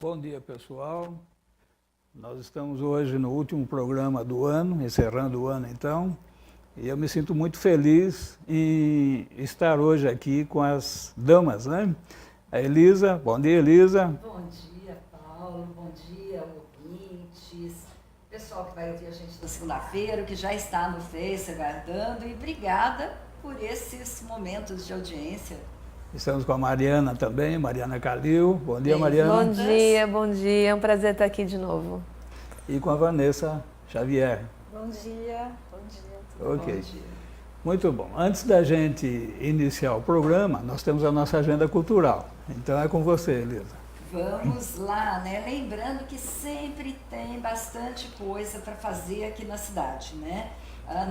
Bom dia, pessoal. Nós estamos hoje no último programa do ano, encerrando o ano então, e eu me sinto muito feliz em estar hoje aqui com as damas, né? A Elisa, bom dia, Elisa. Bom dia, Paulo, bom dia, ouvintes, pessoal que vai ouvir a gente na segunda-feira, que já está no Face aguardando, e obrigada por esses momentos de audiência. Estamos com a Mariana também, Mariana Calil. Bom dia, Mariana. Bom dia, é um prazer estar aqui de novo. E com a Vanessa Xavier. Bom dia. Ok. Bom dia. Muito bom. Antes da gente iniciar o programa, nós temos a nossa agenda cultural. Então é com você, Elisa. Vamos lá, né? Lembrando que sempre tem bastante coisa para fazer aqui na cidade, né?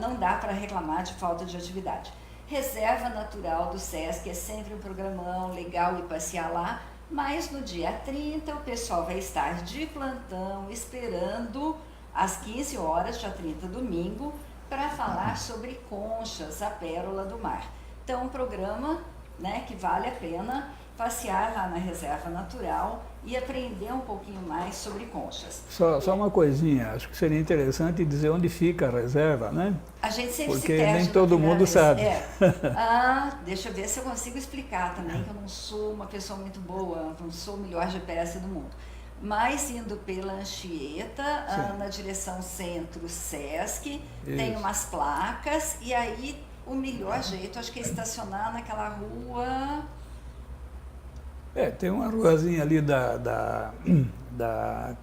Não dá para reclamar de falta de atividade. Reserva Natural do Sesc é sempre um programão legal e passear lá, mas no dia 30 o pessoal vai estar de plantão esperando às 15 horas, dia 30, domingo, para falar sobre conchas, a pérola do mar. Então, um programa, né, que vale a pena passear lá na Reserva Natural e aprender um pouquinho mais sobre conchas. Só uma coisinha, acho que seria interessante dizer onde fica a reserva, né? A gente sempre Porque se perde nem na todo primeira mundo vez. sabe. Deixa eu ver se eu consigo explicar também, que eu não sou uma pessoa muito boa, não sou o melhor GPS do mundo. Mas indo pela Anchieta, na direção Centro-Sesc, tem umas placas, e aí o melhor jeito, acho que é estacionar naquela rua... Tem uma ruazinha ali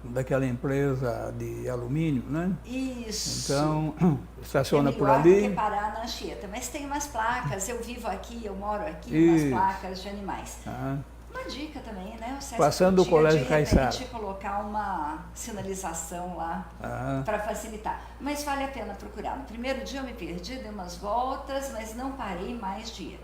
daquela empresa de alumínio, né? Isso. Então, estaciona por ali. É melhor do ali. que parar na Anchieta, mas tem umas placas, eu vivo aqui, eu moro aqui, Isso. umas placas de animais. Ah. Uma dica também, né? O Sesc Passando o Colégio Caiçara. De repente colocar uma sinalização lá para facilitar. Mas vale a pena procurar. No primeiro dia eu me perdi, dei umas voltas, mas não parei mais dia,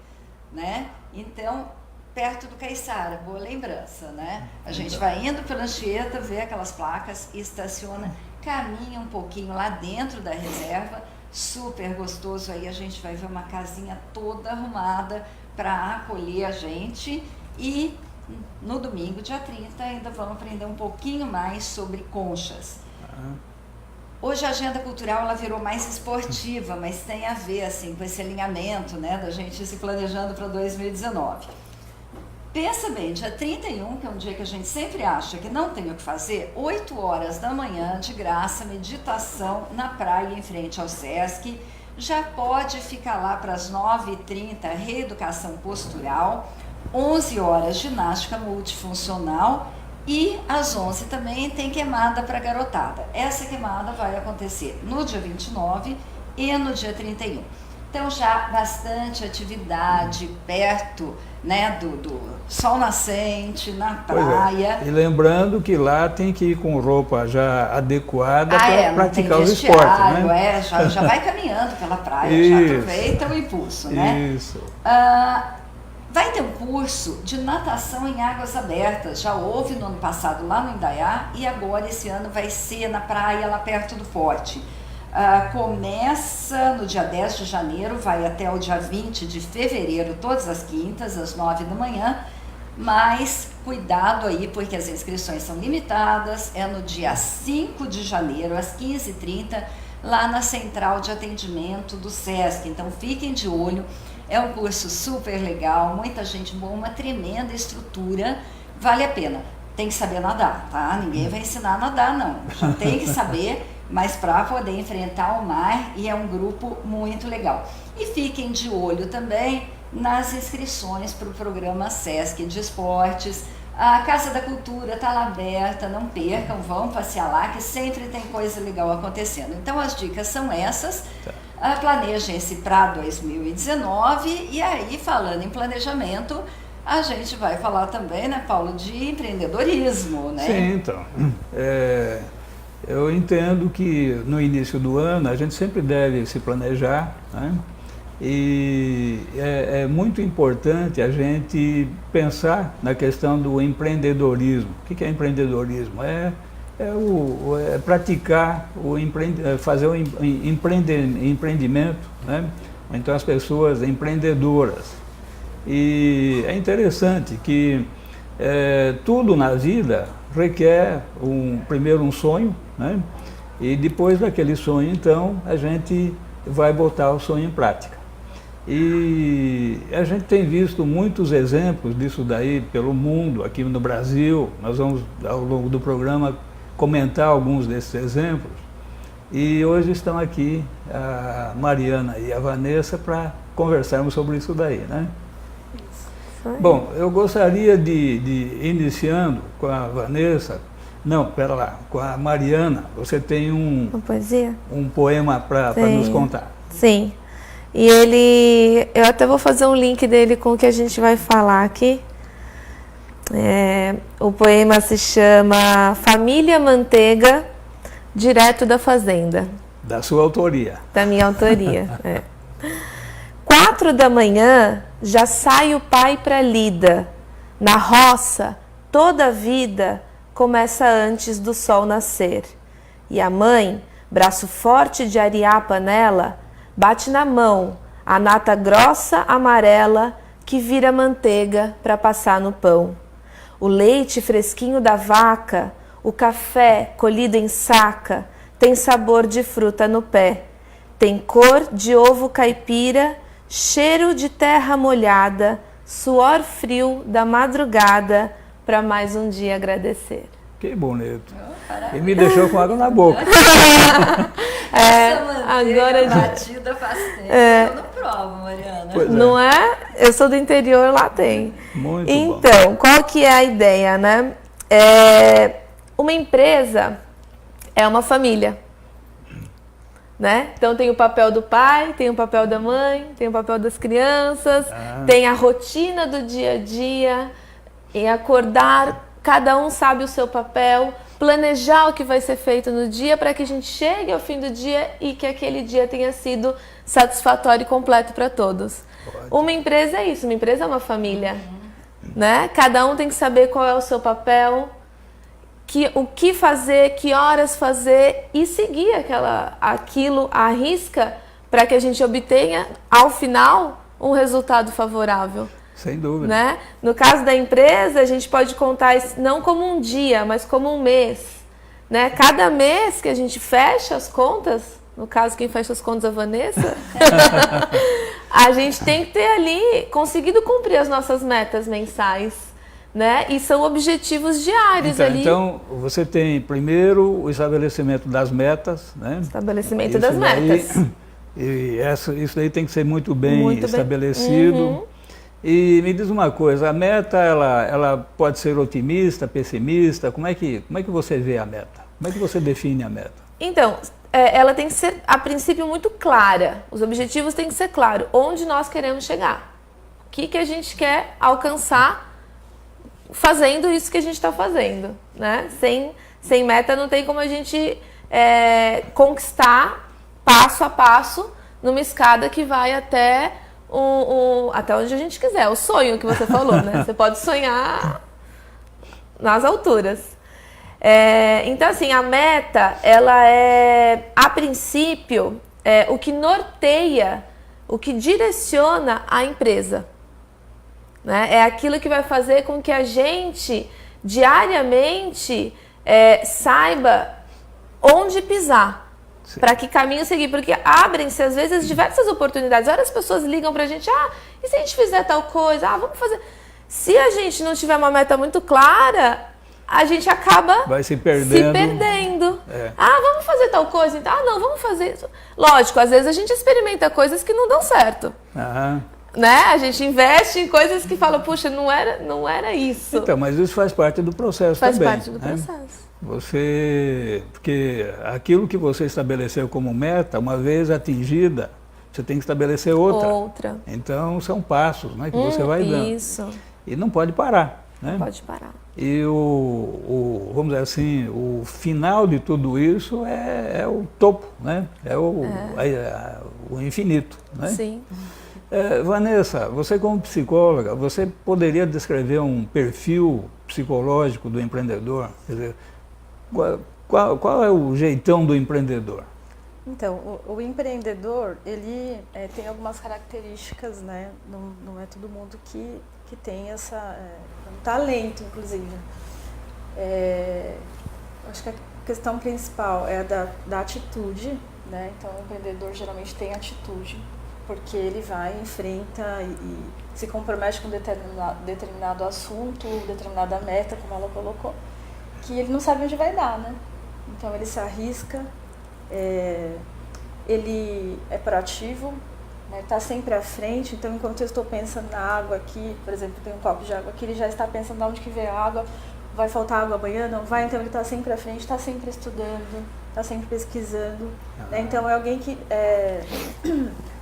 né? Então, perto do Caiçara, boa lembrança, né? A gente vai indo pela Anchieta, vê aquelas placas, estaciona, caminha um pouquinho lá dentro da reserva, super gostoso, aí a gente vai ver uma casinha toda arrumada para acolher a gente. E no domingo, dia 30, ainda vamos aprender um pouquinho mais sobre conchas. Hoje a agenda cultural ela virou mais esportiva, mas tem a ver assim, com esse alinhamento, né, da gente se planejando para 2019. Pensa bem, dia 31, que é um dia que a gente sempre acha que não tem o que fazer, 8 horas da manhã, de graça, meditação na praia em frente ao Sesc. Já pode ficar lá para as 9h30, reeducação postural. 11 horas, ginástica multifuncional, e às 11 também tem queimada para garotada. Essa queimada vai acontecer no dia 29 e no dia 31. Então já bastante atividade perto, né, do sol nascente, na praia. E lembrando que lá tem que ir com roupa já adequada para praticar os esportes, né? Já vai caminhando pela praia, Isso. já aproveita o impulso, né? Isso. Vai ter um curso de natação em águas abertas, já houve no ano passado lá no Indaiá, e agora esse ano vai ser na praia lá perto do Forte. Começa no dia 10 de janeiro, vai até o dia 20 de fevereiro, todas as quintas, às 9 da manhã, mas cuidado aí, porque as inscrições são limitadas, é no dia 5 de janeiro, às 15h30, lá na central de atendimento do Sesc, então fiquem de olho. É um curso super legal, muita gente boa, uma tremenda estrutura, vale a pena. Tem que saber nadar, tá? Ninguém vai ensinar a nadar, não. Já tem que saber, mas para poder enfrentar o mar, e é um grupo muito legal. E fiquem de olho também nas inscrições para o programa Sesc de Esportes. A Casa da Cultura está lá aberta, não percam, vão passear lá, que sempre tem coisa legal acontecendo. Então as dicas são essas. Planejem-se para 2019, e aí, falando em planejamento, a gente vai falar também, né, Paulo, de empreendedorismo, né? Sim, então. Eu entendo que no início do ano a gente sempre deve se planejar, né? E é muito importante a gente pensar na questão do empreendedorismo. O que é empreendedorismo? É praticar, fazer o empreendimento, né? Então as pessoas empreendedoras. E é interessante que tudo na vida requer primeiro um sonho, né? E depois daquele sonho, então, a gente vai botar o sonho em prática. E a gente tem visto muitos exemplos disso daí pelo mundo, aqui no Brasil. Nós vamos, ao longo do programa, comentar alguns desses exemplos. E hoje estão aqui a Mariana e a Vanessa para conversarmos sobre isso daí, né? Bom, eu gostaria de iniciando com a Vanessa, não, pera lá, com a Mariana. Você tem uma poesia? Um poema para nos contar. Sim. E eu até vou fazer um link dele com o que a gente vai falar aqui. O poema se chama Família Manteiga, direto da fazenda. Da sua autoria. Da minha autoria, 4 da manhã já sai o pai para lida. Na roça, toda a vida começa antes do sol nascer. E a mãe, braço forte de arear a panela, bate na mão a nata grossa amarela que vira manteiga para passar no pão. O leite fresquinho da vaca, o café colhido em saca, tem sabor de fruta no pé. Tem cor de ovo caipira, cheiro de terra molhada, suor frio da madrugada, para mais um dia agradecer. Que bonito. E me deixou com água na boca. Agora batida faz tempo. Eu não provo, Mariana. Não é? Eu sou do interior, lá tem. Muito então, bom. Qual que é a ideia, né? Uma empresa é uma família. Né? Então tem o papel do pai, tem o papel da mãe, tem o papel das crianças, tem a rotina do dia a dia, em acordar, cada um sabe o seu papel, planejar o que vai ser feito no dia para que a gente chegue ao fim do dia e que aquele dia tenha sido satisfatório e completo para todos. Uma empresa é isso, uma empresa é uma família, né? Cada um tem que saber qual é o seu papel, o que fazer, que horas fazer e seguir aquilo à risca para que a gente obtenha, ao final, um resultado favorável. Sem dúvida. Né? No caso da empresa, a gente pode contar isso não como um dia, mas como um mês. Né? Cada mês que a gente fecha as contas, no caso quem fecha as contas é a Vanessa, a gente tem que ter ali conseguido cumprir as nossas metas mensais. Né? E são objetivos diários ali. Então, você tem primeiro o estabelecimento das metas, né? Estabelecimento das metas. E isso daí tem que ser muito bem estabelecido. Uhum. E me diz uma coisa, a meta, ela pode ser otimista, pessimista? Como é que você vê a meta? Como é que você define a meta? Então, ela tem que ser, a princípio, muito clara. Os objetivos têm que ser claros. Onde nós queremos chegar? O que a gente quer alcançar fazendo isso que a gente está fazendo, né? Sem meta não tem como a gente conquistar passo a passo numa escada que vai até onde a gente quiser. O sonho que você falou, né? Você pode sonhar nas alturas. Então, assim, a meta, ela a princípio, o que norteia, o que direciona a empresa. Né? É aquilo que vai fazer com que a gente, diariamente, saiba onde pisar, para que caminho seguir. Porque abrem-se, às vezes, diversas oportunidades. Várias pessoas ligam para a gente, e se a gente fizer tal coisa? Vamos fazer. Se a gente não tiver uma meta muito clara, a gente acaba vai se perdendo. Vamos fazer tal coisa? Então, não, vamos fazer isso. Lógico, às vezes a gente experimenta coisas que não dão certo. Né? A gente investe em coisas que fala, puxa, não era isso. Então, mas isso faz parte do processo também. Faz parte do processo. Porque aquilo que você estabeleceu como meta, uma vez atingida, você tem que estabelecer outra. Então, são passos, né, que você vai dando. Isso. E não pode parar. Né? Não pode parar. E vamos dizer assim, o final de tudo isso é o topo, né? O infinito. Né? Sim. Vanessa, você como psicóloga, você poderia descrever um perfil psicológico do empreendedor? Quer dizer, qual é o jeitão do empreendedor? Então, o empreendedor, ele tem algumas características, né? Não é todo mundo que tem um talento, inclusive. Acho que a questão principal é a da atitude, né? Então, o empreendedor geralmente tem atitude, porque ele vai, enfrenta e se compromete com determinado assunto, determinada meta, como ela colocou, que ele não sabe onde vai dar, né? Então, ele se arrisca, ele é proativo, né? Está sempre à frente. Então, enquanto eu estou pensando na água aqui, por exemplo, tem um copo de água aqui, ele já está pensando de onde que vem a água, vai faltar água amanhã? Não vai. Então, ele está sempre à frente, está sempre estudando, está sempre pesquisando. Né? Então, é alguém que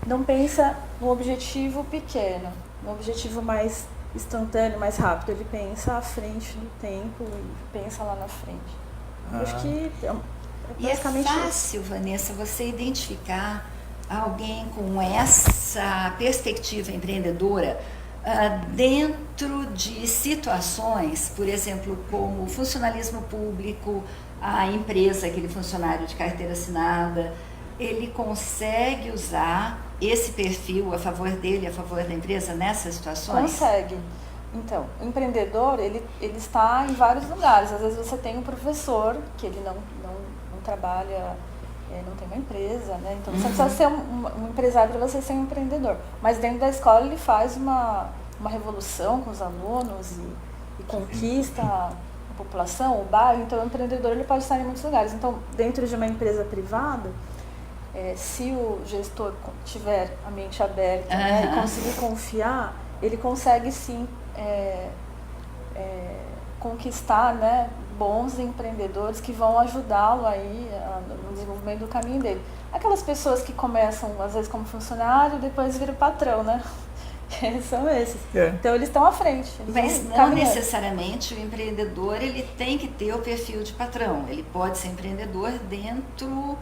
não pensa no objetivo pequeno, no objetivo mais instantâneo, mais rápido. Ele pensa à frente do tempo e pensa lá na frente. Acho que e é fácil, Vanessa, você identificar alguém com essa perspectiva empreendedora dentro de situações, por exemplo, como o funcionalismo público, a empresa, aquele funcionário de carteira assinada, ele consegue usar esse perfil a favor dele, a favor da empresa nessas situações? Consegue. Então, o empreendedor, ele está em vários lugares. Às vezes você tem um professor que ele não trabalha, não tem uma empresa, né? Então você precisa ser um empresário para você ser um empreendedor. Mas dentro da escola ele faz uma revolução com os alunos e conquista a população, o bairro. Então o empreendedor ele pode estar em muitos lugares. Então, dentro de uma empresa privada, se o gestor tiver a mente aberta, né, e conseguir confiar, ele consegue sim conquistar, né, bons empreendedores que vão ajudá-lo aí no desenvolvimento do caminho dele. Aquelas pessoas que começam, às vezes, como funcionário, depois viram patrão, né? São esses. Então, eles estão à frente. Mas não necessariamente o empreendedor ele tem que ter o perfil de patrão. Ele pode ser empreendedor dentro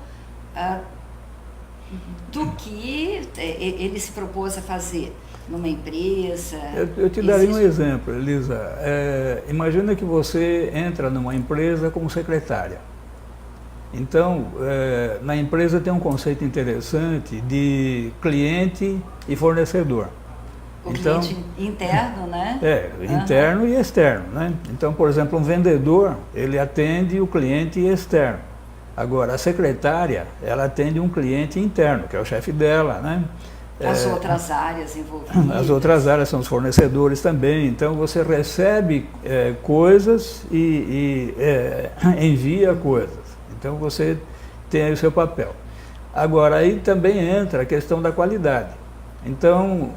do que ele se propôs a fazer numa empresa. Eu te daria um exemplo, Elisa. Imagina que você entra numa empresa como secretária. Então, na empresa tem um conceito interessante de cliente e fornecedor. O cliente interno, né? Interno e externo, né? Então, por exemplo, um vendedor, ele atende o cliente externo. Agora, a secretária, ela atende um cliente interno, que é o chefe dela, né? As outras áreas envolvidas. As outras áreas são os fornecedores também. Então, você recebe coisas e envia coisas. Então, você tem aí o seu papel. Agora, aí também entra a questão da qualidade. Então,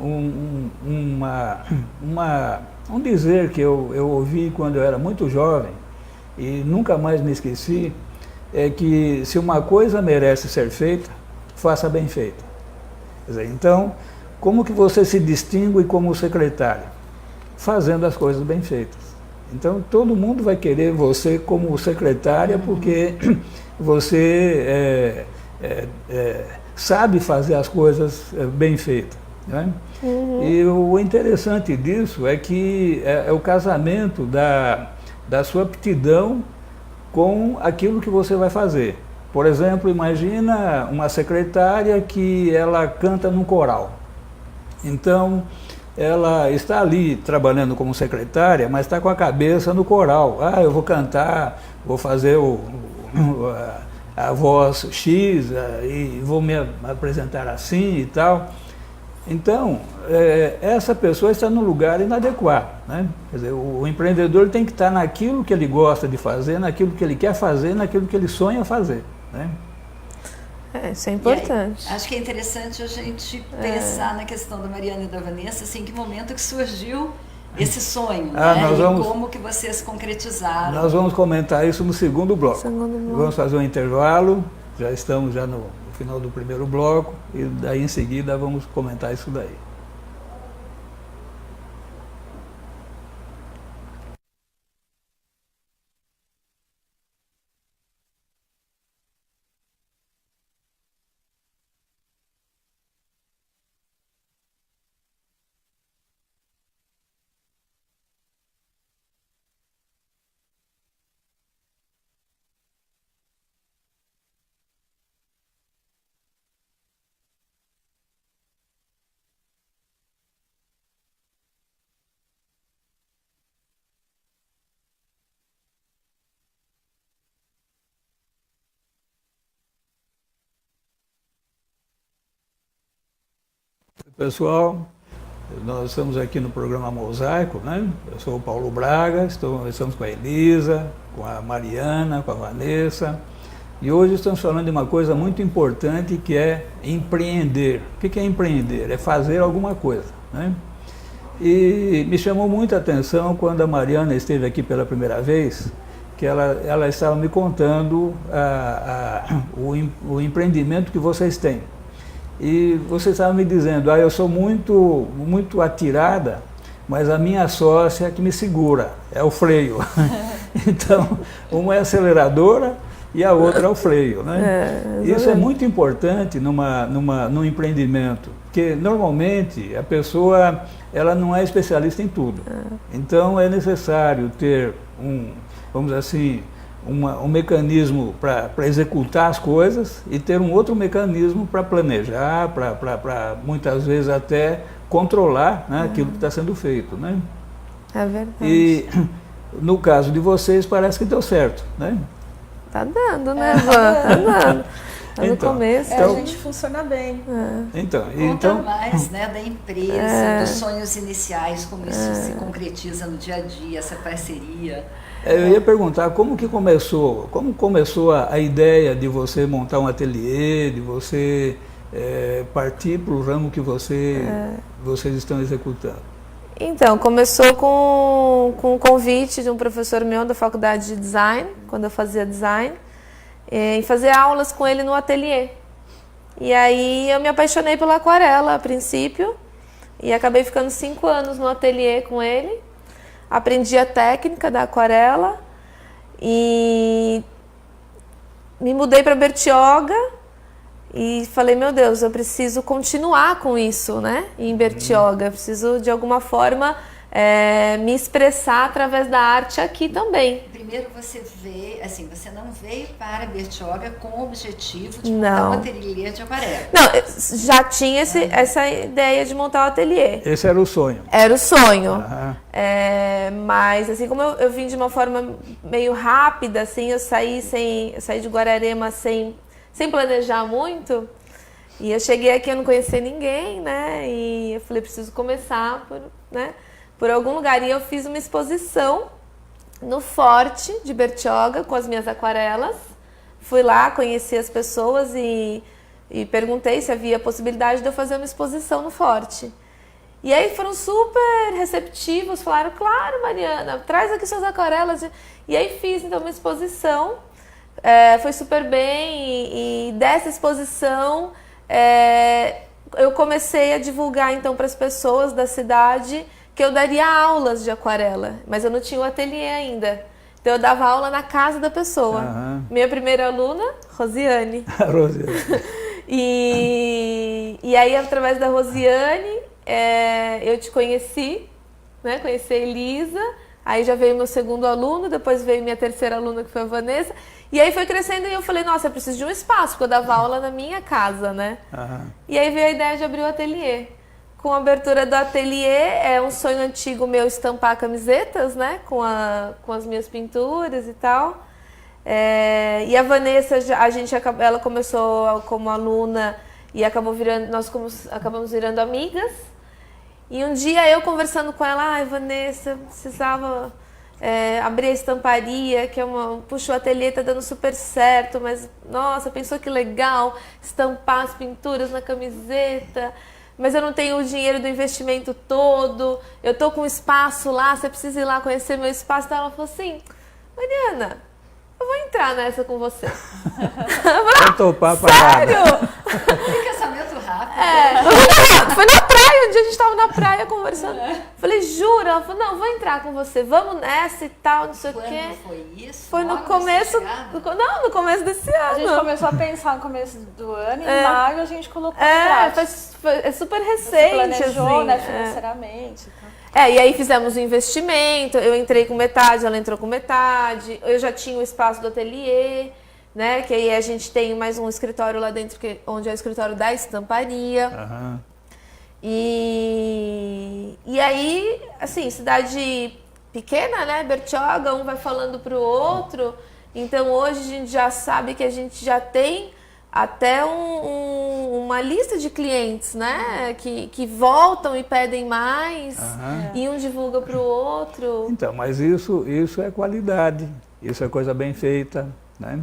um dizer que eu ouvi quando eu era muito jovem, e nunca mais me esqueci, é que se uma coisa merece ser feita, faça bem feita. Quer dizer, então, como que você se distingue como secretário? Fazendo as coisas bem feitas. Então, todo mundo vai querer você como secretária porque você sabe fazer as coisas bem feitas. Né? E o interessante disso é que é o casamento da sua aptidão com aquilo que você vai fazer. Por exemplo, imagina uma secretária que ela canta num coral. Então, ela está ali trabalhando como secretária, mas está com a cabeça no coral. Eu vou cantar, vou fazer a voz X e vou me apresentar assim e tal. Então, essa pessoa está num lugar inadequado. Né? Quer dizer, o empreendedor tem que estar naquilo que ele gosta de fazer, naquilo que ele quer fazer, naquilo que ele sonha fazer. Né? Isso é importante. Aí, acho que é interessante a gente pensar na questão da Mariana e da Vanessa, assim, em que momento que surgiu esse sonho, né? E como que vocês concretizaram. Nós vamos comentar isso no segundo bloco. Vamos fazer um intervalo, já estamos no final do primeiro bloco, e daí em seguida vamos comentar isso daí. Pessoal, nós estamos aqui no programa Mosaico, né? Eu sou o Paulo Braga, estamos com a Elisa, com a Mariana, com a Vanessa. E hoje estamos falando de uma coisa muito importante que é empreender. O que é empreender? É fazer alguma coisa, né? E me chamou muita atenção quando a Mariana esteve aqui pela primeira vez, que ela estava me contando o empreendimento que vocês têm. E você estava me dizendo, eu sou muito atirada, mas a minha sócia que me segura, é o freio. Então, uma é aceleradora e a outra é o freio, né? Isso é muito importante num empreendimento, porque normalmente a pessoa ela não é especialista em tudo. Então é necessário ter vamos dizer assim, um mecanismo para executar as coisas e ter um outro mecanismo para planejar, para muitas vezes até controlar, né, aquilo que está sendo feito, né? É verdade. E no caso de vocês parece que deu certo, né? Tá dando, né, Van? Tá dando. Tá no começo. A gente funciona bem. Conta mais, né, da empresa, dos sonhos iniciais, como isso se concretiza no dia a dia, essa parceria. Eu ia perguntar como começou a ideia de você montar um ateliê, de você partir para o ramo que vocês estão executando. Então, começou com um convite de um professor meu da faculdade de design, quando eu fazia design, em fazer aulas com ele no ateliê. E aí eu me apaixonei pela aquarela a princípio e acabei ficando 5 anos no ateliê com ele. Aprendi a técnica da aquarela e me mudei para Bertioga e falei, meu Deus, eu preciso continuar com isso, né? Em Bertioga, preciso de alguma forma me expressar através da arte aqui também. Primeiro você não veio para Bertioga com o objetivo de montar um ateliê de aquarela. Não, já tinha essa ideia de montar um ateliê. Esse era o sonho. Era o sonho. Mas assim como eu vim de uma forma meio rápida, assim, eu saí de Guararema sem planejar muito. E eu cheguei aqui, eu não conhecia ninguém, né? E eu falei, preciso começar por algum lugar. E eu fiz uma exposição no Forte de Bertioga com as minhas aquarelas. Fui lá, conheci as pessoas e perguntei se havia possibilidade de eu fazer uma exposição no Forte. E aí foram super receptivos, falaram, claro, Mariana, traz aqui suas aquarelas. E aí fiz então uma exposição, foi super bem e dessa exposição eu comecei a divulgar então para as pessoas da cidade que eu daria aulas de aquarela, mas eu não tinha o ateliê ainda. Então eu dava aula na casa da pessoa. Minha primeira aluna, Rosiane. Rosiane. E aí, através da Rosiane, eu te conheci, né? Conheci a Elisa, aí já veio meu segundo aluno, depois veio minha terceira aluna, que foi a Vanessa. E aí foi crescendo e eu falei, nossa, eu preciso de um espaço, porque eu dava aula na minha casa, né? E aí veio a ideia de abrir o ateliê. Com a abertura do ateliê, é um sonho antigo meu estampar camisetas, né? Com as minhas pinturas e tal. E a Vanessa, ela começou como aluna e nós acabamos virando amigas. E um dia eu conversando com ela, Vanessa, precisava abrir a estamparia, que puxa, o ateliê tá dando super certo, mas nossa, pensou que legal estampar as pinturas na camiseta. Mas eu não tenho o dinheiro do investimento todo, eu tô com espaço lá, você precisa ir lá conhecer meu espaço. Então ela falou assim, Mariana, eu vou entrar nessa com você. Vou topar pra sério? Que casamento rápido. Foi na praia, um dia a gente tava na praia conversando. Falei, jura? Ela falou, não, vou entrar com você, vamos nessa e tal, não sei o quê. Quando foi isso? Foi no começo, no começo desse ano. A gente começou a pensar no começo do ano e em maio a gente colocou em prática. É super recente, você planejou, assim, né, financeiramente. Então. E aí fizemos o investimento, eu entrei com metade, ela entrou com metade, eu já tinha o espaço do ateliê, né, que aí a gente tem mais um escritório lá dentro, onde é o escritório da estamparia. E aí, assim, cidade pequena, né, Bertioga, um vai falando pro outro, então hoje a gente já sabe que a gente já tem até uma lista de clientes, né? Que voltam e pedem mais, e um divulga para o outro. Então, mas isso é qualidade, isso é coisa bem feita, né?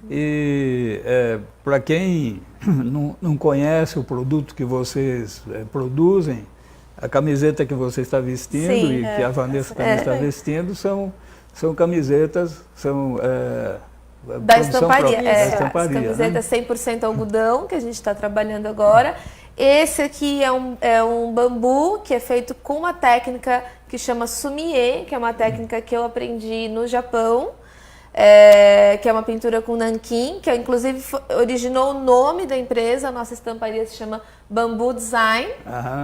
E para quem não conhece o produto que vocês produzem, a camiseta que você está vestindo Sim, e que a Vanessa também está vestindo são camisetas, da estamparia. da estamparia, As camisetas 100% algodão, que a gente está trabalhando agora. Esse aqui é um bambu que é feito com uma técnica que chama sumie, que é uma técnica que eu aprendi no Japão, que é uma pintura com nanquim, que inclusive originou o nome da empresa. A nossa estamparia se chama Bambu Design,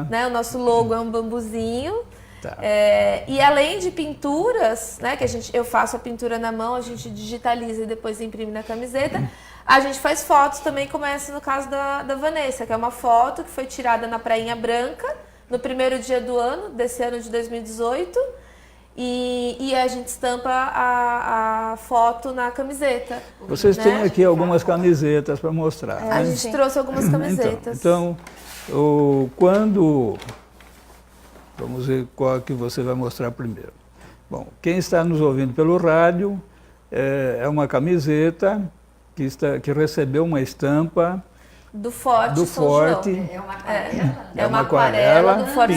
né? O nosso logo é um bambuzinho. Tá. E além de pinturas, né, que eu faço a pintura na mão, a gente digitaliza e depois imprime na camiseta, a gente faz fotos também, como essa no caso da Vanessa, que é uma foto que foi tirada na Prainha Branca, no primeiro dia do ano, desse ano de 2018, e a gente estampa a foto na camiseta. Vocês têm aqui algumas camisetas para mostrar. A gente trouxe algumas camisetas. Então vamos ver qual que você vai mostrar primeiro. Bom, quem está nos ouvindo pelo rádio, é uma camiseta que recebeu uma estampa do Forte. É uma aquarela. É uma aquarela do Forte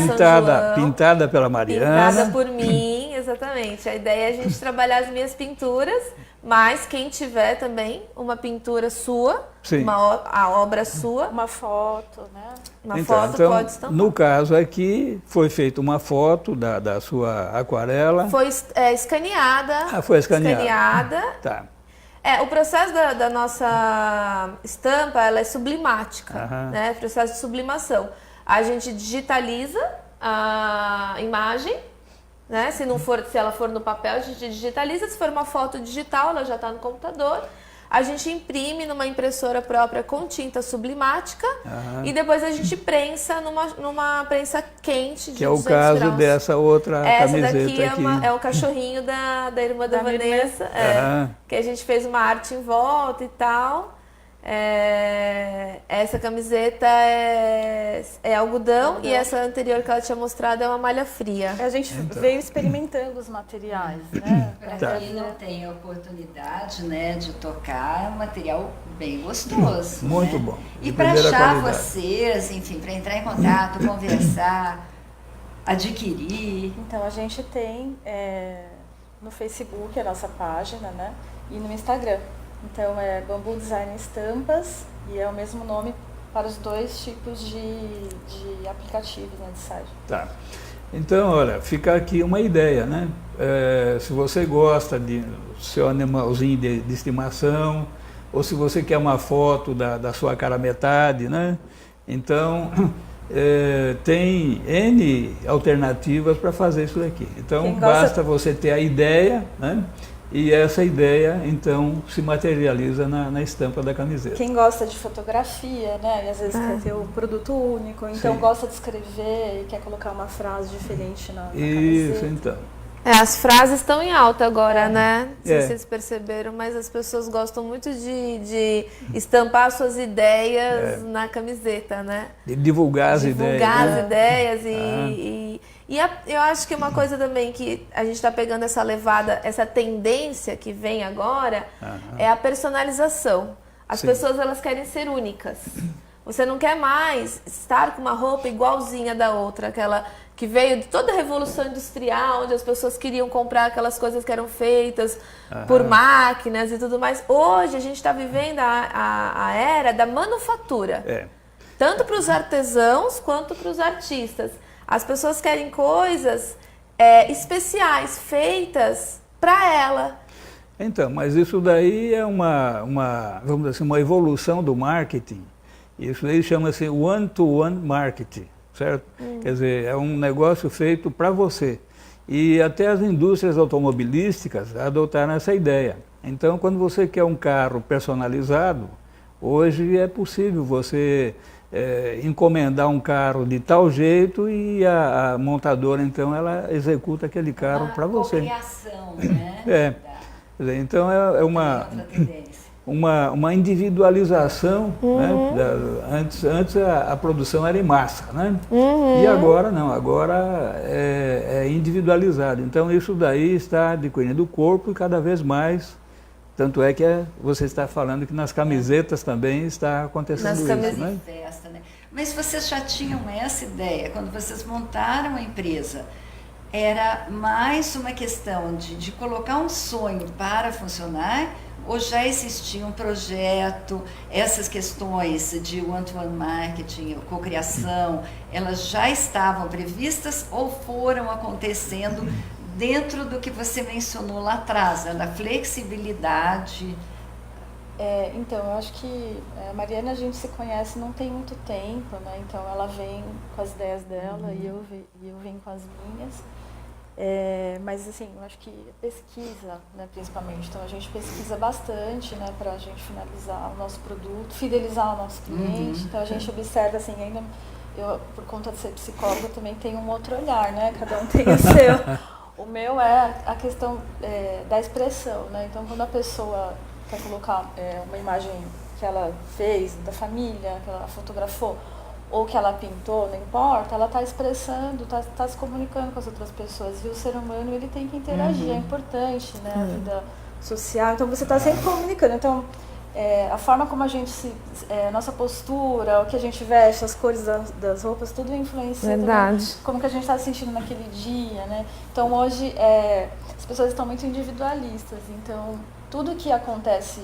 pintada pela Mariana. Pintada por mim, exatamente. A ideia é a gente trabalhar as minhas pinturas, mas quem tiver também uma pintura sua, a obra sua. Uma foto, né? Uma foto pode estampar. No caso aqui, foi feita uma foto da sua aquarela. Foi escaneada. Foi escaneada. Escaneada. Tá. O processo da nossa estampa, ela é sublimática, né? Processo de sublimação. A gente digitaliza a imagem, né? Se ela for no papel, a gente digitaliza. Se for uma foto digital, ela já está no computador. A gente imprime numa impressora própria com tinta sublimática e depois a gente prensa numa prensa quente de 200 graus. Que é o caso dessa outra camiseta aqui. Essa daqui é o cachorrinho da irmã da Vanessa, que a gente fez uma arte em volta e tal. Essa camiseta é algodão e essa anterior que ela tinha mostrado é uma malha fria. A gente veio experimentando os materiais, né? Para quem não tem a oportunidade, né, de tocar, é um material bem gostoso. Muito né? bom. E para achar vocês, enfim, para entrar em contato, conversar, adquirir. Então a gente tem no Facebook a nossa página, né? E no Instagram. Então é Bambu Design Estampas e é o mesmo nome para os dois tipos de aplicativos, né, de site. Tá. Então, olha, fica aqui uma ideia, né? Se você gosta do seu animalzinho de estimação, ou se você quer uma foto da sua cara metade, né? Então, tem N alternativas para fazer isso daqui. Então, basta você ter a ideia, né? E essa ideia, então, se materializa na estampa da camiseta. Quem gosta de fotografia, né? E às vezes quer ter um produto único, então gosta de escrever e quer colocar uma frase diferente na camiseta. Isso, então. As frases estão em alta agora, né? Não sei se vocês perceberam, mas as pessoas gostam muito de estampar suas ideias na camiseta, né? De divulgar as ideias. Divulgar as ideias e eu acho que uma coisa também que a gente está pegando essa levada, essa tendência que vem agora, é a personalização. As pessoas, elas querem ser únicas. Você não quer mais estar com uma roupa igualzinha da outra, aquela que veio de toda a Revolução Industrial, onde as pessoas queriam comprar aquelas coisas que eram feitas por máquinas e tudo mais. Hoje a gente está vivendo a era da manufatura. Tanto para os artesãos quanto para os artistas. As pessoas querem coisas especiais, feitas para ela. Então, mas isso daí é vamos dizer assim, uma evolução do marketing. Isso daí chama-se one-to-one marketing, certo? Quer dizer, é um negócio feito para você. E até as indústrias automobilísticas adotaram essa ideia. Então, quando você quer um carro personalizado, hoje é possível você encomendar um carro de tal jeito e a montadora, então, ela executa aquele carro para você. Criação, né? Então, é uma... uma individualização, né? Antes a produção era em massa, né? E agora não, agora é individualizado. Então isso daí está adquirindo o corpo e cada vez mais, tanto é que você está falando que nas camisetas também está acontecendo isso, né? Festa, né? Mas vocês já tinham essa ideia, quando vocês montaram a empresa, era mais uma questão de colocar um sonho para funcionar, ou já existia um projeto, essas questões de one-to-one marketing, cocriação, elas já estavam previstas ou foram acontecendo dentro do que você mencionou lá atrás, né, da flexibilidade? Então, eu acho que a Mariana, a gente se conhece não tem muito tempo, né? Então ela vem com as ideias dela e eu venho com as minhas. Mas assim, eu acho que pesquisa, né, principalmente. Então a gente pesquisa bastante, né, para a gente finalizar o nosso produto, fidelizar o nosso cliente. Então a gente observa assim, ainda eu, por conta de ser psicóloga, também tenho um outro olhar, né? Cada um tem o seu. O meu é a questão da expressão, né? Então quando a pessoa quer colocar uma imagem que ela fez da família, que ela fotografou, ou que ela pintou, não importa, ela está expressando, está se comunicando com as outras pessoas. E o ser humano, ele tem que interagir, é importante, né? A vida social. Então, você está sempre comunicando. Então, a forma como a gente nossa postura, o que a gente veste, as cores das roupas, tudo influencia também como que a gente está se sentindo naquele dia, né? Então, hoje, as pessoas estão muito individualistas. Então, tudo que acontece,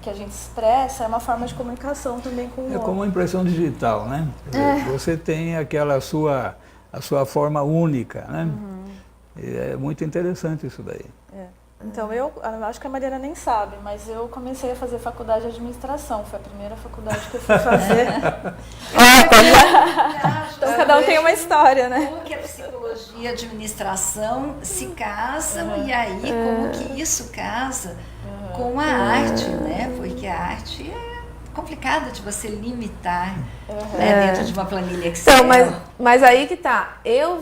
que a gente expressa, é uma forma de comunicação também com o outro. É como a impressão digital, né? Você tem a sua forma única, né? E é muito interessante isso daí. Então, eu acho que a Mariana nem sabe, mas eu comecei a fazer faculdade de administração. Foi a primeira faculdade que eu fui fazer. Então, cada um tem uma história, né? Como que a psicologia e a administração se casam e aí como que isso casa com a arte, né? Porque a arte é complicada de você limitar dentro de uma planilha Excel. Então, mas aí que tá. Eu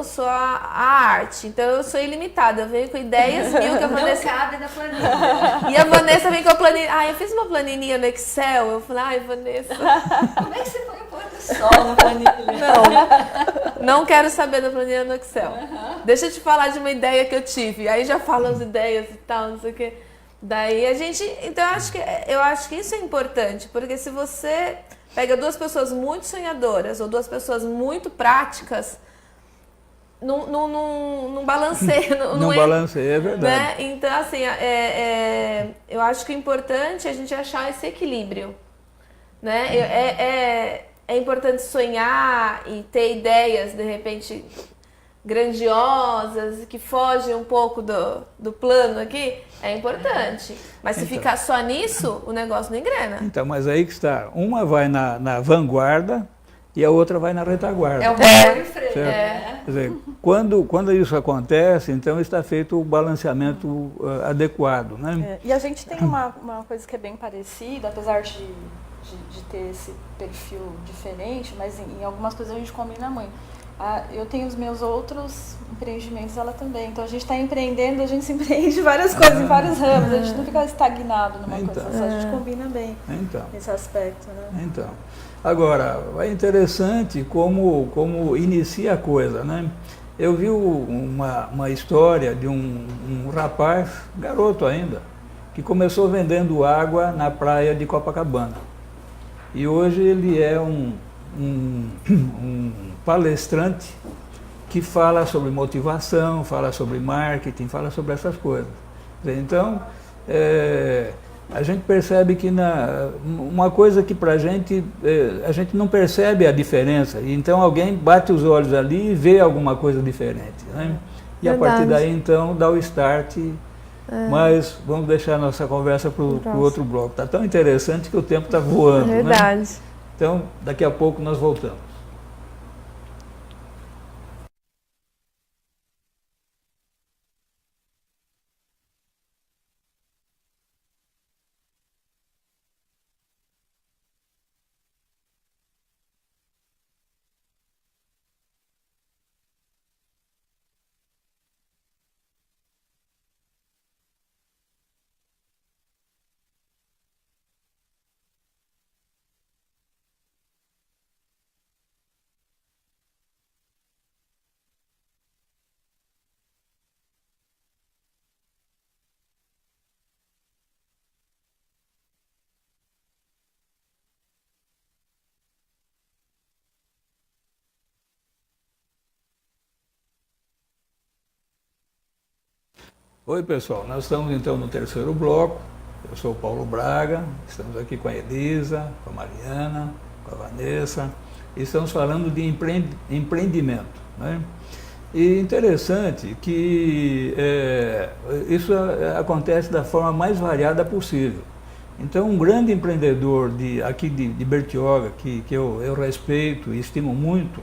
sou a arte, então eu sou ilimitada. Eu venho com ideias mil que a Vanessa... Não cabe na planilha. E a Vanessa vem com a planilha. Eu fiz uma planilhinha no Excel. Eu falei, Vanessa... Como é que você põe o pôr do sol na planilha? Não quero saber da planilha no Excel. Deixa eu te falar de uma ideia que eu tive. Aí já falo as ideias e tal, não sei o quê. Daí a gente... Então eu acho que isso é importante, porque se você pega duas pessoas muito sonhadoras ou duas pessoas muito práticas, não balanceia. Não balanceia, é verdade. Né? Então, assim, eu acho que o importante é a gente achar esse equilíbrio. Né? É importante sonhar e ter ideias, de repente, grandiosas, que fogem um pouco do plano aqui, é importante. Mas se ficar só nisso, o negócio não engrena. Então, mas aí que está. Uma vai na vanguarda e a outra vai na retaguarda. É o meio e freio. Quer dizer, quando isso acontece, então está feito o balanceamento adequado, né? E a gente tem uma coisa que é bem parecida, apesar de ter esse perfil diferente, mas em algumas coisas a gente combina muito. Eu tenho os meus outros empreendimentos, ela também. Então a gente está empreendendo, a gente se empreende várias coisas, em vários ramos. A gente não fica estagnado numa coisa só, a gente combina bem esse aspecto, né? Então, agora, é interessante como inicia a coisa, né? Eu vi uma história de um rapaz, garoto ainda, que começou vendendo água na praia de Copacabana. E hoje ele é um palestrante que fala sobre motivação, fala sobre marketing, fala sobre essas coisas. Então, a gente percebe que uma coisa que para a gente não percebe a diferença. Então alguém bate os olhos ali e vê alguma coisa diferente, né? E a partir daí então dá o start. Mas vamos deixar a nossa conversa para o outro bloco. Está tão interessante que o tempo está voando. Verdade. Né? Então, daqui a pouco nós voltamos. Oi, pessoal, nós estamos então no terceiro bloco. Eu sou o Paulo Braga, estamos aqui com a Elisa, com a Mariana, com a Vanessa, e estamos falando de empreendimento, né? E interessante que isso acontece da forma mais variada possível. Então, um grande empreendedor aqui de Bertioga, que eu respeito e estimo muito,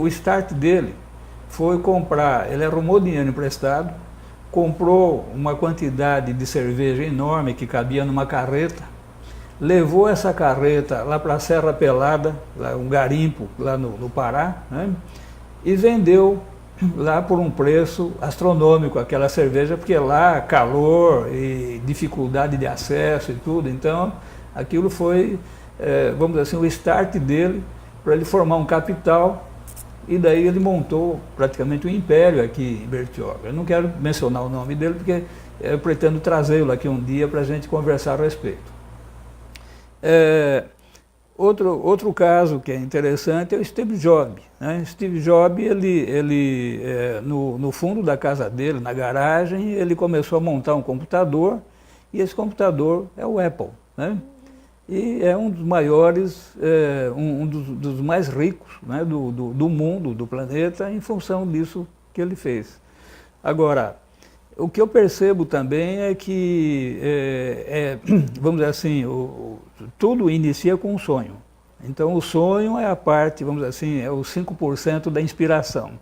o start dele foi comprar, ele arrumou dinheiro emprestado, comprou uma quantidade de cerveja enorme que cabia numa carreta, levou essa carreta lá para a Serra Pelada, lá, um garimpo lá no Pará, né? E vendeu lá por um preço astronômico aquela cerveja, porque lá calor e dificuldade de acesso e tudo, então aquilo foi, vamos dizer assim, o start dele para ele formar um capital. E daí ele montou praticamente um império aqui em Bertioga. Eu não quero mencionar o nome dele, porque eu pretendo trazê-lo aqui um dia para a gente conversar a respeito. Outro caso que é interessante é o Steve Jobs, né? Steve Jobs, no fundo da casa dele, na garagem, ele começou a montar um computador, e esse computador é o Apple, né? E é um dos maiores, dos mais ricos, né, do mundo, do planeta, em função disso que ele fez. Agora, o que eu percebo também é que, vamos dizer assim, tudo inicia com um sonho. Então, o sonho é a parte, vamos dizer assim, é os 5% da inspiração.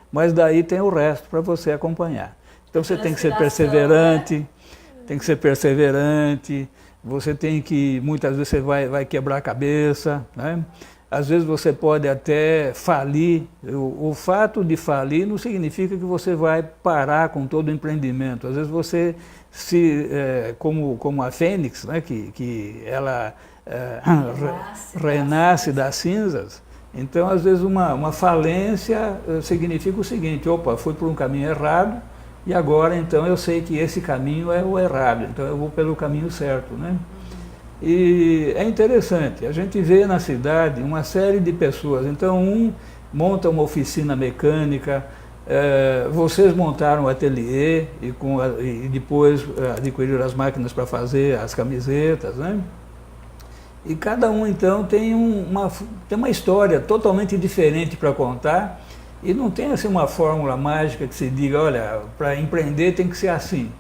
Mas daí tem o resto para você acompanhar. Então, você tem que ser perseverante, você tem que, muitas vezes você vai quebrar a cabeça, né? Às vezes você pode até falir. O fato de falir não significa que você vai parar com todo o empreendimento. Às vezes você, como a Fênix, né? que ela renasce das cinzas, então às vezes uma falência significa o seguinte: opa, fui por um caminho errado, e agora, então, eu sei que esse caminho é o errado, então eu vou pelo caminho certo, né? E é interessante, a gente vê na cidade uma série de pessoas. Então, monta uma oficina mecânica, vocês montaram um ateliê e depois adquiriram as máquinas para fazer as camisetas, né? E cada um, então, tem uma história totalmente diferente para contar. E não tem assim uma fórmula mágica que se diga, olha, para empreender tem que ser assim.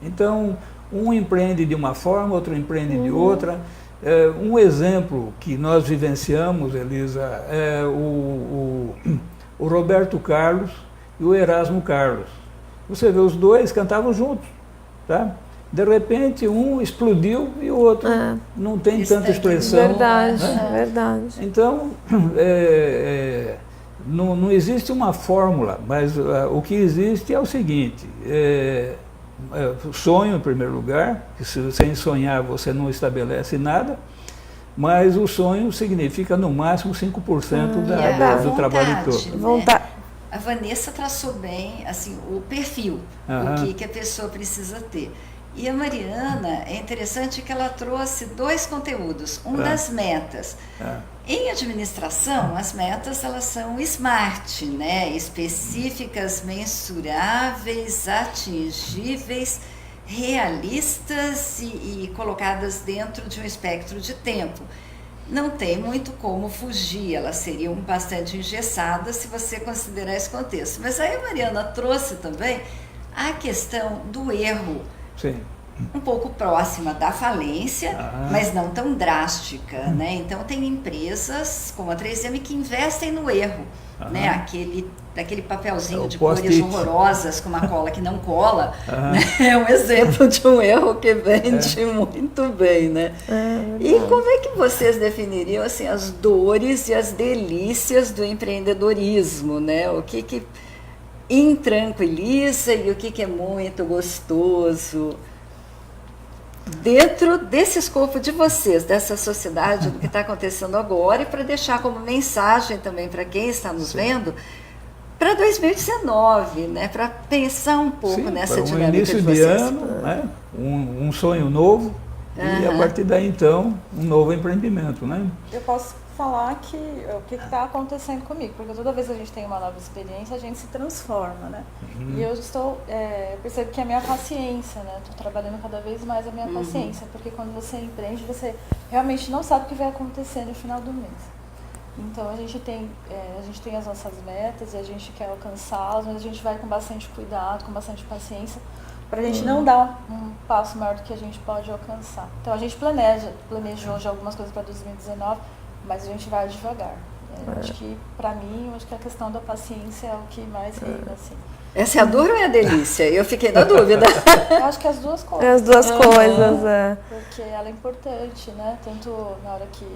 Então, um empreende de uma forma, outro empreende de outra. Um exemplo que nós vivenciamos, Elisa, é o Roberto Carlos e o Erasmo Carlos. Você vê, os dois cantavam juntos, tá? De repente, um explodiu e o outro não tem tanta expressão. Verdade, né? Verdade. Então, não existe uma fórmula, mas o que existe é o seguinte: sonho em primeiro lugar, que sem sonhar você não estabelece nada, mas o sonho significa no máximo 5% do trabalho todo. Né? A Vanessa traçou bem assim, o perfil, o que a pessoa precisa ter. E a Mariana, é interessante que ela trouxe dois conteúdos, das metas. Em administração, as metas elas são SMART, né? Específicas, mensuráveis, atingíveis, realistas e colocadas dentro de um espectro de tempo. Não tem muito como fugir, elas seriam bastante engessadas se você considerar esse contexto. Mas aí a Mariana trouxe também a questão do erro. Sim. Um pouco próxima da falência, mas não tão drástica, né? Então tem empresas como a 3M que investem no erro, né? Aquele papelzinho de cores horrorosas com uma cola que não cola, né? É um exemplo de um erro que vende muito bem, né? E como é que vocês definiriam assim as dores e as delícias do empreendedorismo, né? O que intranquiliza e o que é muito gostoso dentro desse escopo de vocês, dessa sociedade, do que está acontecendo agora, e para deixar como mensagem também para quem está nos vendo, para 2019, né? Para pensar um pouco nessa dinâmica início de vocês. ano, né? Um sonho novo, e a partir daí, então, um novo empreendimento, né? Eu posso falar o que está acontecendo comigo, porque toda vez que a gente tem uma nova experiência, a gente se transforma, né? E eu percebo que é a minha paciência, né? Estou trabalhando cada vez mais a minha paciência, porque quando você empreende, você realmente não sabe o que vai acontecer no final do mês. Então a gente tem as nossas metas e a gente quer alcançá-las, mas a gente vai com bastante cuidado, com bastante paciência, para a gente não dar um passo maior do que a gente pode alcançar. Então a gente planejou já algumas coisas para 2019, mas a gente vai devagar. Acho que, para mim, acho que a questão da paciência é o que mais reina, assim. Essa é a dor ou é a delícia? Eu fiquei na dúvida. Eu acho que as duas coisas. As duas coisas, é. Porque ela é importante, né? Tanto na hora que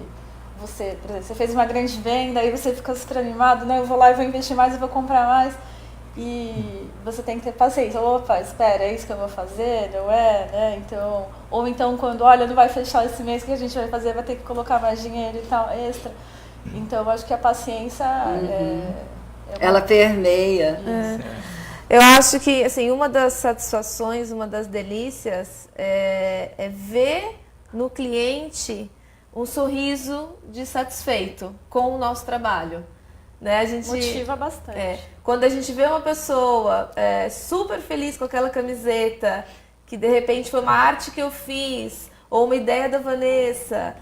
você, por exemplo, você fez uma grande venda, aí você fica super animado, né? Eu vou lá e vou investir mais, eu vou comprar mais. E você tem que ter paciência. Opa, espera, é isso que eu vou fazer? Não é, né? Então, ou então quando, olha, não vai fechar esse mês, o que a gente vai fazer? Vai ter que colocar mais dinheiro e tal, extra. Então, eu acho que a paciência ela permeia. Eu acho que, assim, uma das satisfações, uma das delícias é ver no cliente um sorriso de satisfeito com o nosso trabalho. Né? A gente motiva bastante. Quando a gente vê uma pessoa super feliz com aquela camiseta, que de repente foi uma arte que eu fiz, ou uma ideia da Vanessa,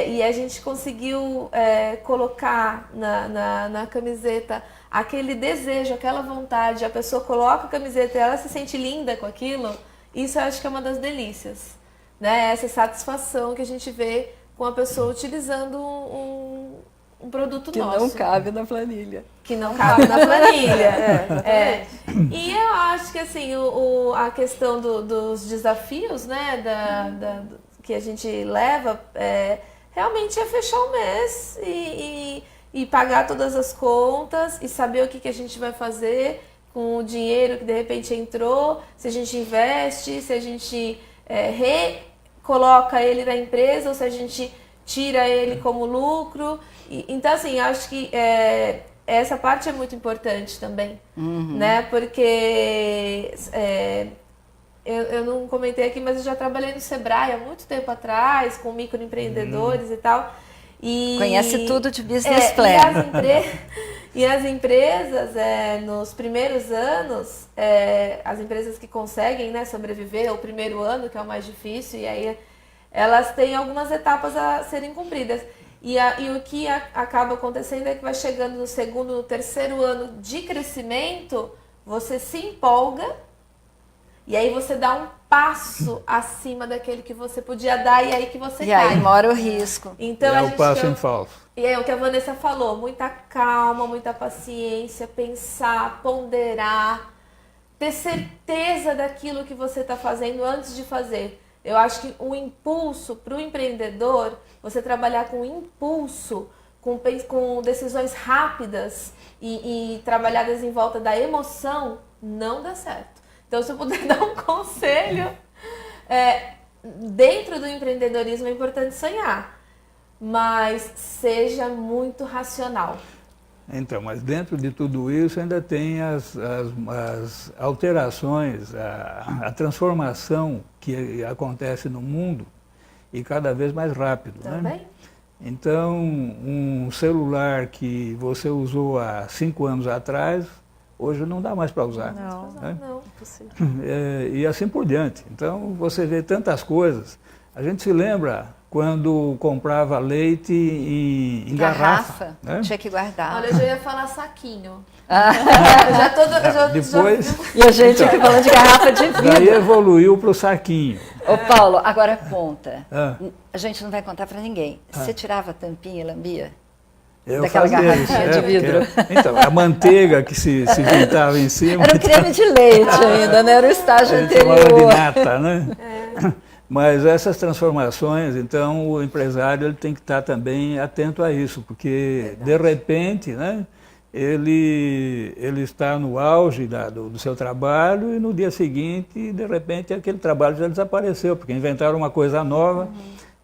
e a gente conseguiu colocar na camiseta aquele desejo, aquela vontade, a pessoa coloca a camiseta e ela se sente linda com aquilo, isso eu acho que é uma das delícias. Né? Essa satisfação que a gente vê com a pessoa utilizando um produto nosso. Que não cabe na planilha. Que não cabe na planilha. E eu acho que assim, a questão dos desafios, né, que a gente leva, realmente é fechar o mês e pagar todas as contas e saber o que a gente vai fazer com o dinheiro que de repente entrou, se a gente investe, se a gente recoloca ele na empresa ou se a gente tira ele como lucro. Então, assim, acho que essa parte é muito importante também, né? Porque eu não comentei aqui, mas eu já trabalhei no Sebrae há muito tempo atrás, com microempreendedores e tal. Conhece tudo de business plan. E as empresas, nos primeiros anos, as empresas que conseguem, né, sobreviver, o primeiro ano, que é o mais difícil, e aí elas têm algumas etapas a serem cumpridas. E o que acaba acontecendo é que vai chegando no segundo, no terceiro ano de crescimento, você se empolga e aí você dá um passo acima daquele que você podia dar e aí que você cai. E aí mora o risco. Então, o passo em falso. E é o que a Vanessa falou, muita calma, muita paciência, pensar, ponderar, ter certeza daquilo que você está fazendo antes de fazer. Eu acho que o impulso para o empreendedor, você trabalhar com impulso, com decisões rápidas e trabalhadas em volta da emoção, não dá certo. Então, se eu puder dar um conselho, dentro do empreendedorismo é importante sonhar, mas seja muito racional. Então, mas dentro de tudo isso ainda tem as alterações, a transformação que acontece no mundo e cada vez mais rápido. Também? Né? Então, um celular que você usou há 5 anos atrás, hoje não dá mais para usar. Não, né? Não. E assim por diante. Então, você vê tantas coisas. A gente se lembra quando comprava leite em garrafa. Né? Tinha que guardar. Olha, eu já ia falar saquinho. Depois, E a gente aqui falando de garrafa de vidro. daí evoluiu para o saquinho. Ô Paulo, agora conta. Ah. A gente não vai contar para ninguém. Você tirava a tampinha e lambia? Eu Daquela fazia garrafinha isso, de vidro. Então, a manteiga que se juntava em cima. Era o creme de leite ainda, né? Era o estágio A gente chamava de anterior. nata, né? Mas essas transformações, então, o empresário ele tem que estar também atento a isso, porque, de repente, né, ele está no auge do seu trabalho e no dia seguinte, de repente, aquele trabalho já desapareceu, porque inventaram uma coisa nova.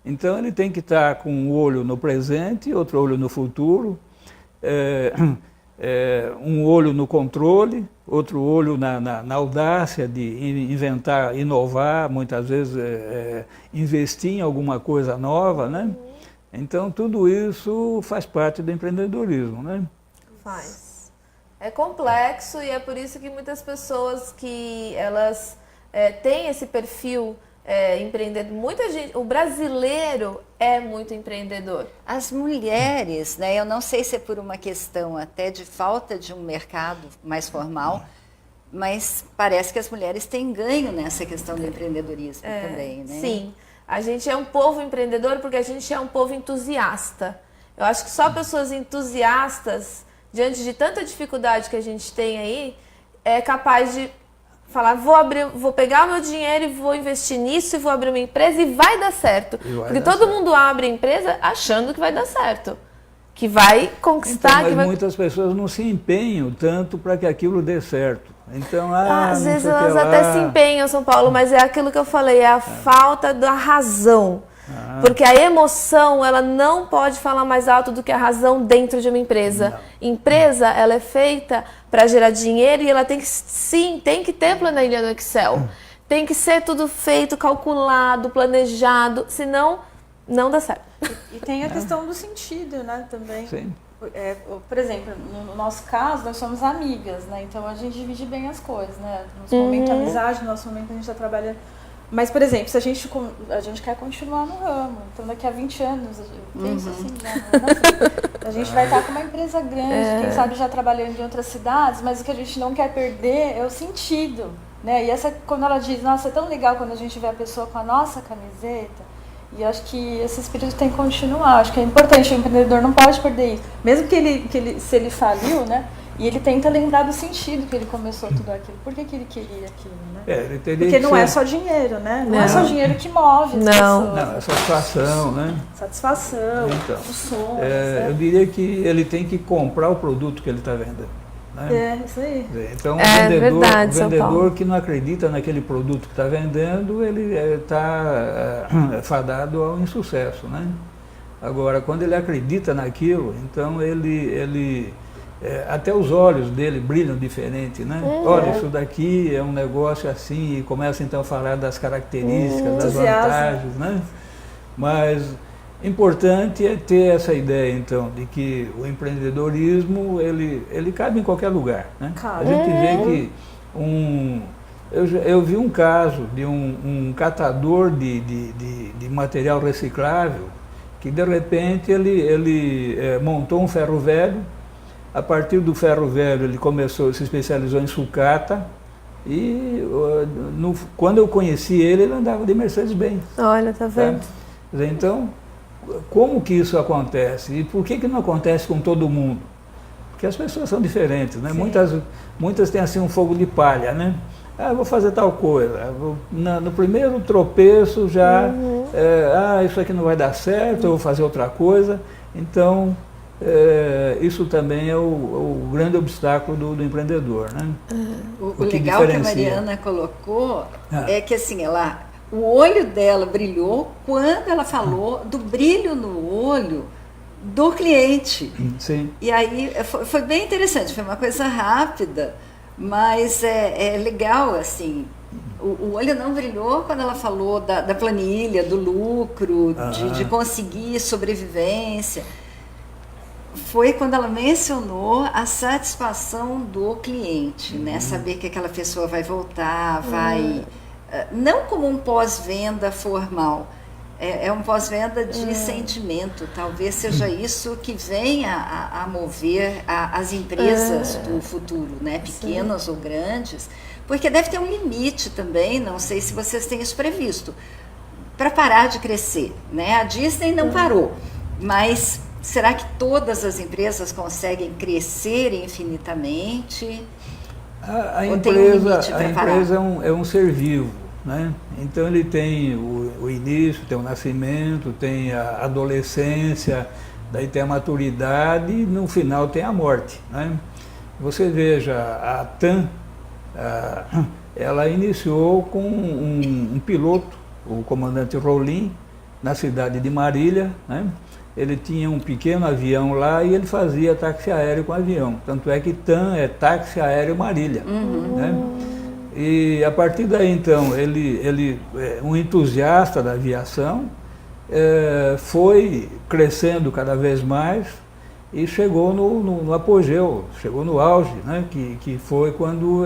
Então, ele tem que estar com um olho no presente, outro olho no futuro, um olho no controle, outro olho na audácia de inventar, inovar, muitas vezes investir em alguma coisa nova, né? Então, tudo isso faz parte do empreendedorismo, né? Faz. É complexo e é por isso que muitas pessoas que elas têm esse perfil empreendedor, muita gente, o brasileiro é muito empreendedor. As mulheres, né, eu não sei se é por uma questão até de falta de um mercado mais formal, mas parece que as mulheres têm ganho nessa questão do empreendedorismo também, né? Sim, a gente é um povo empreendedor porque a gente é um povo entusiasta. Eu acho que só pessoas entusiastas, diante de tanta dificuldade que a gente tem aí, é capaz de falar, vou pegar o meu dinheiro e vou investir nisso e vou abrir uma empresa e vai dar certo. Porque todo mundo abre empresa achando que vai dar certo. Que vai conquistar. Então, mas muitas pessoas não se empenham tanto para que aquilo dê certo. Então, às vezes elas até se empenham, São Paulo, mas é aquilo que eu falei, é a falta da razão. Porque a emoção, ela não pode falar mais alto do que a razão dentro de uma empresa. Não. Empresa, ela é feita para gerar dinheiro e ela tem que ter planilha no Excel. Tem que ser tudo feito, calculado, planejado, senão não dá certo. E tem a questão do sentido, né, também. Sim. Por exemplo, no nosso caso, nós somos amigas, né? Então a gente divide bem as coisas, né? No nosso momento amizade, no nosso momento a gente está trabalhando. Mas, por exemplo, se a gente quer continuar no ramo, então daqui a 20 anos, eu penso assim, a gente vai estar com uma empresa grande, quem sabe já trabalhando em outras cidades, mas o que a gente não quer perder é o sentido, né? E quando ela diz, nossa, é tão legal quando a gente vê a pessoa com a nossa camiseta, e acho que esse espírito tem que continuar, acho que é importante, o empreendedor não pode perder isso, mesmo se ele faliu, né? E ele tenta lembrar do sentido que ele começou tudo aquilo. Por que ele queria aquilo, né? Porque não é só dinheiro, né? Não é só dinheiro que move as pessoas. Não, é satisfação, né? Satisfação, então, os sonhos. Eu diria que ele tem que comprar o produto que ele está vendendo. Né? Isso aí. Então, o vendedor que não acredita naquele produto que está vendendo, ele está fadado ao insucesso, né? Agora, quando ele acredita naquilo, então até os olhos dele brilham diferente, né? Olha, isso daqui é um negócio assim, e começa então a falar das características, das vantagens, né? Mas importante é ter essa ideia, então, de que o empreendedorismo, ele cabe em qualquer lugar, né? A gente vê que eu vi um caso de um catador de material reciclável, que de repente ele montou um ferro velho. A partir do ferro velho ele se especializou em sucata e quando eu conheci ele andava de Mercedes-Benz. Olha, tá vendo? Tá? Então, como que isso acontece? E por que não acontece com todo mundo? Porque as pessoas são diferentes, né? Muitas têm assim um fogo de palha, né? Vou fazer tal coisa. No primeiro tropeço já, isso aqui não vai dar certo, eu vou fazer outra coisa. Então, isso também é o grande obstáculo do empreendedor, né? O legal que a Mariana colocou é que assim, o olho dela brilhou quando ela falou do brilho no olho do cliente. Sim. E aí foi bem interessante, foi uma coisa rápida, mas é legal, assim. O olho não brilhou quando ela falou da planilha, do lucro, de conseguir sobrevivência. Foi quando ela mencionou a satisfação do cliente, né? Saber que aquela pessoa vai voltar, não como um pós-venda formal, é um pós-venda de sentimento. Talvez seja isso que venha a mover as empresas do futuro, né? Pequenas ou grandes, porque deve ter um limite também, não sei se vocês têm isso previsto, para parar de crescer, né? A Disney não parou, mas será que todas as empresas conseguem crescer infinitamente? A empresa é um ser vivo, né? Então ele tem o início, tem o nascimento, tem a adolescência, daí tem a maturidade e no final tem a morte, né? Você veja, a TAM, ela iniciou com um piloto, o comandante Rolim, na cidade de Marília, né? Ele tinha um pequeno avião lá e ele fazia táxi aéreo com avião. Tanto é que TAM é táxi aéreo Marília. Né? E a partir daí, então, ele um entusiasta da aviação, foi crescendo cada vez mais e chegou no apogeu, chegou no auge, né? Que foi quando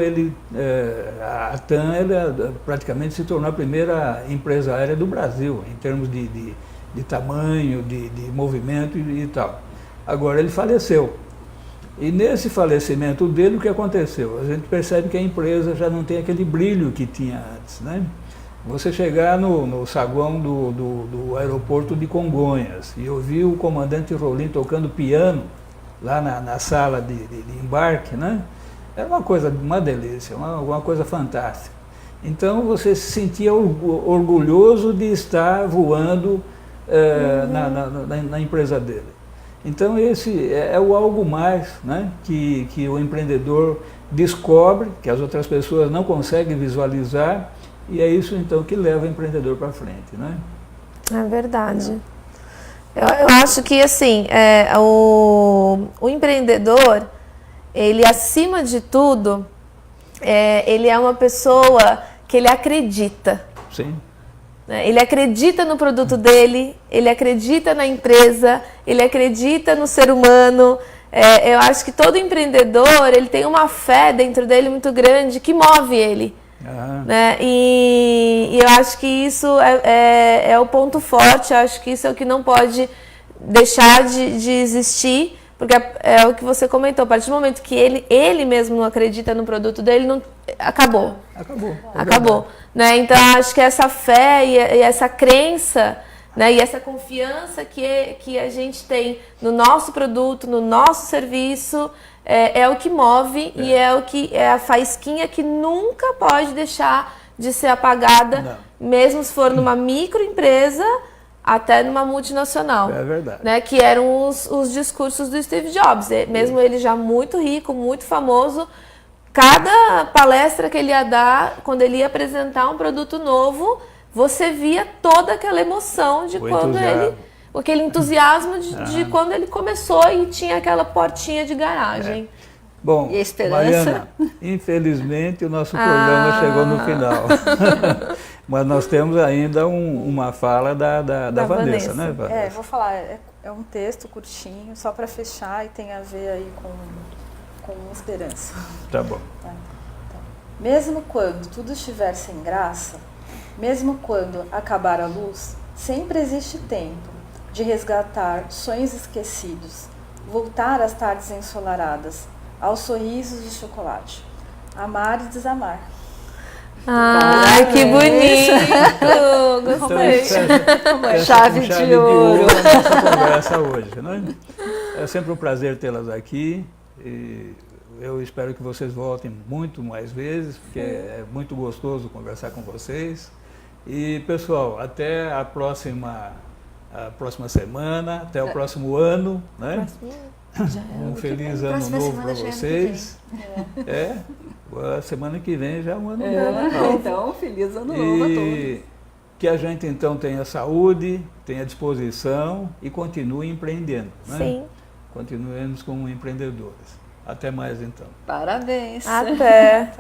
a TAM praticamente se tornou a primeira empresa aérea do Brasil, em termos de tamanho, de movimento e tal. Agora ele faleceu. E nesse falecimento dele, o que aconteceu? A gente percebe que a empresa já não tem aquele brilho que tinha antes, né? Você chegar no saguão do aeroporto de Congonhas e ouvir o comandante Rolim tocando piano lá na sala de embarque, né? Era uma delícia, uma coisa fantástica. Então você se sentia orgulhoso de estar voando na empresa dele. Então esse é o algo mais, né? que o empreendedor descobre, que as outras pessoas não conseguem visualizar. E é isso, então, que leva o empreendedor para frente, né? É verdade. Eu acho que, assim, o empreendedor, ele, acima de tudo, ele é uma pessoa que ele acredita. Sim. Ele acredita no produto dele, ele acredita na empresa, ele acredita no ser humano. Eu acho que todo empreendedor, ele tem uma fé dentro dele muito grande que move ele. Né? E eu acho que isso é o ponto forte, eu acho que isso é o que não pode deixar de existir, porque é o que você comentou, a partir do momento que ele mesmo não acredita no produto dele, acabou. Acabou. Né? Então, acho que essa fé e essa crença, né, e essa confiança que a gente tem no nosso produto, no nosso serviço, é o que move e é a faísquinha que nunca pode deixar de ser apagada, mesmo se for numa microempresa até numa multinacional. É verdade. Né, que eram os discursos do Steve Jobs. Mesmo ele já muito rico, muito famoso, cada palestra que ele ia dar, quando ele ia apresentar um produto novo, você via toda aquela emoção de quando aquele entusiasmo de quando ele começou e tinha aquela portinha de garagem. Bom, e a esperança? Mariana, infelizmente o nosso programa chegou no final. Mas nós temos ainda uma fala da Vanessa, né, Vanessa? Vou falar, é um texto curtinho, só para fechar, e tem a ver aí com esperança. Tá bom. Então, mesmo quando tudo estiver sem graça, mesmo quando acabar a luz, sempre existe tempo de resgatar sonhos esquecidos, voltar às tardes ensolaradas, aos sorrisos de chocolate, amar e desamar. Ai, que bonito! Gostei. Chave de ouro nossa conversa hoje, né? É sempre um prazer tê-las aqui e eu espero que vocês voltem muito mais vezes, porque é muito gostoso conversar com vocês. E, pessoal, até a próxima semana, até o próximo ano, né? Um feliz ano novo para vocês. A semana que vem já é um ano novo. Então, feliz ano novo a todos. Que a gente, então, tenha saúde, tenha disposição e continue empreendendo, né? Sim. Continuemos como empreendedores. Até mais, então. Parabéns. Até.